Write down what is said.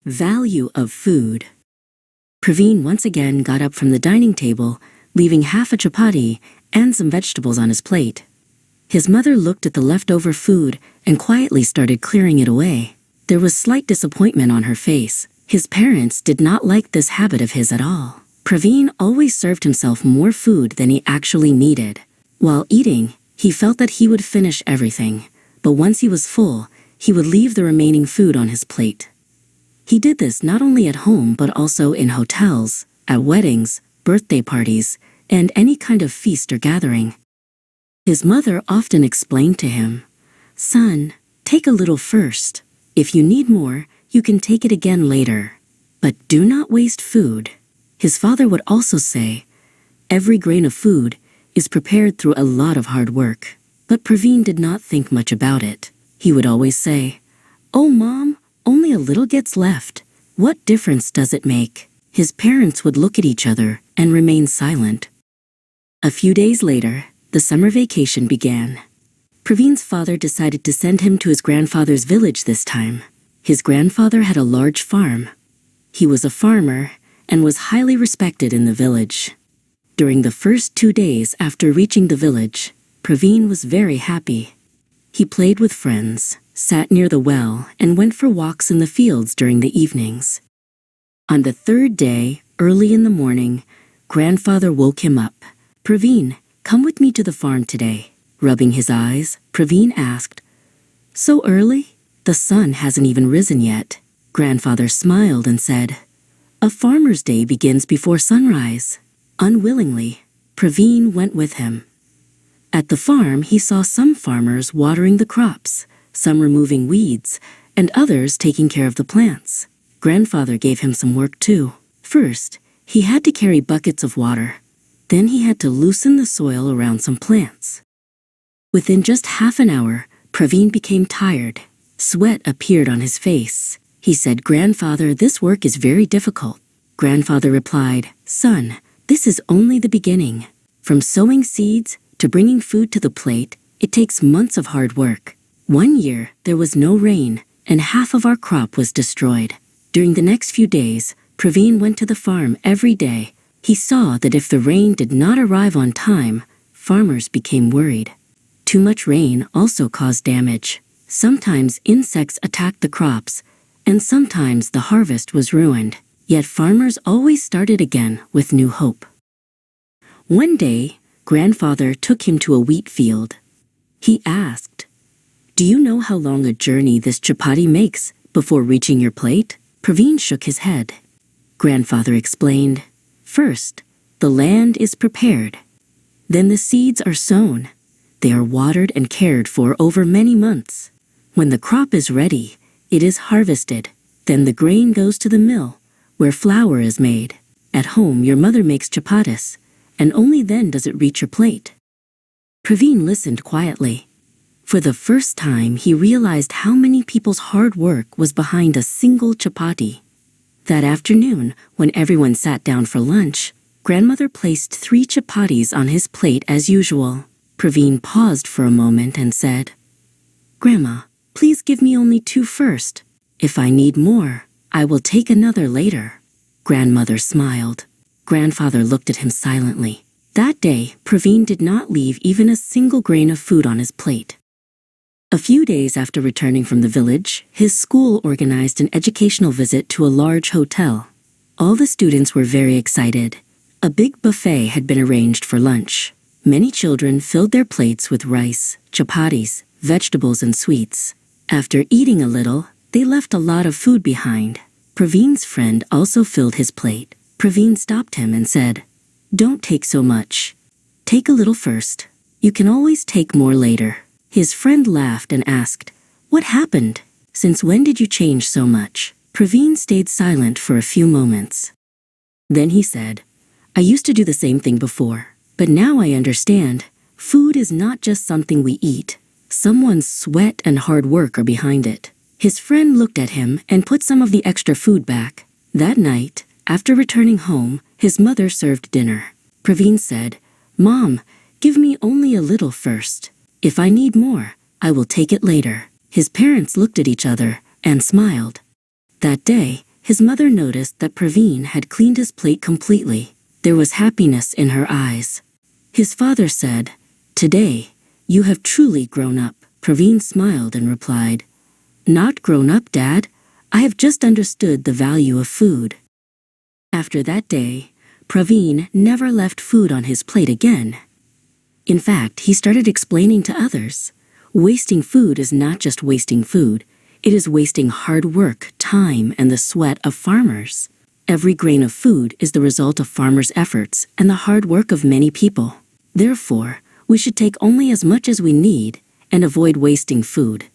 Value of food. Praveen once again got up from the dining table, leaving half a chapati and some vegetables on his plate. His mother looked at the leftover food and quietly started clearing it away. There was slight disappointment on her face. His parents did not like this habit of his at all. Praveen always served himself more food than he actually needed. While eating, he felt that he would finish everything, but once he was full, he would leave the remaining food on his plate. He did this not only at home but also in hotels, at weddings, birthday parties, and any kind of feast or gathering. His mother often explained to him, "Son, take a little first. If you need more, you can take it again later. But do not waste food." His father would also say, "Every grain of food is prepared through a lot of hard work." But Praveen did not think much about it. He would always say, "Oh, Mom, only a little gets left. What difference does it make?" His parents would look at each other and remain silent. A few days later, the summer vacation began. Praveen's father decided to send him to his grandfather's village this time. His grandfather had a large farm. He was a farmer and was highly respected in the village. During the first 2 days after reaching the village, Praveen was very happy. He played with friends, sat near the well, and went for walks in the fields during the evenings. On the third day, early in the morning, Grandfather woke him up. "Praveen, come with me to the farm today." Rubbing his eyes, Praveen asked, "So early? The sun hasn't even risen yet." Grandfather smiled and said, "A farmer's day begins before sunrise." Unwillingly, Praveen went with him. At the farm, he saw some farmers watering the crops, some removing weeds, and others taking care of the plants. Grandfather gave him some work too. First, he had to carry buckets of water. Then he had to loosen the soil around some plants. Within just half an hour, Praveen became tired. Sweat appeared on his face. He said, "Grandfather, this work is very difficult." Grandfather replied, "Son, this is only the beginning. From sowing seeds to bringing food to the plate, it takes months of hard work. One year, there was no rain, and half of our crop was destroyed." During the next few days, Praveen went to the farm every day. He saw that if the rain did not arrive on time, farmers became worried. Too much rain also caused damage. Sometimes insects attacked the crops, and sometimes the harvest was ruined. Yet farmers always started again with new hope. One day, Grandfather took him to a wheat field. He asked, "Do you know how long a journey this chapati makes before reaching your plate?" Praveen shook his head. Grandfather explained, "First, the land is prepared. Then the seeds are sown. They are watered and cared for over many months. When the crop is ready, it is harvested. Then the grain goes to the mill, where flour is made. At home, your mother makes chapatis, and only then does it reach your plate." Praveen listened quietly. For the first time, he realized how many people's hard work was behind a single chapati. That afternoon, when everyone sat down for lunch, Grandmother placed 3 chapatis on his plate as usual. Praveen paused for a moment and said, "Grandma, please give me only 2 first. If I need more, I will take another later." Grandmother smiled. Grandfather looked at him silently. That day, Praveen did not leave even a single grain of food on his plate. A few days after returning from the village, his school organized an educational visit to a large hotel. All the students were very excited. A big buffet had been arranged for lunch. Many children filled their plates with rice, chapatis, vegetables, and sweets. After eating a little, they left a lot of food behind. Praveen's friend also filled his plate. Praveen stopped him and said, "Don't take so much. Take a little first. You can always take more later." His friend laughed and asked, "What happened? Since when did you change so much?" Praveen stayed silent for a few moments. Then he said, "I used to do the same thing before, but now I understand. Food is not just something we eat. Someone's sweat and hard work are behind it." His friend looked at him and put some of the extra food back. That night, after returning home, his mother served dinner. Praveen said, "Mom, give me only a little first. If I need more, I will take it later." His parents looked at each other and smiled. That day, His mother noticed that Praveen had cleaned his plate completely. There was happiness in her eyes. His father said, "Today, you have truly grown up." Praveen smiled and replied, "Not grown up, Dad. I have just understood the value of food." After that day, Praveen never left food on his plate again. In fact, he started explaining to others, wasting food is not just wasting food, it is wasting hard work, time, and the sweat of farmers. Every grain of food is the result of farmers' efforts and the hard work of many people. Therefore, we should take only as much as we need and avoid wasting food.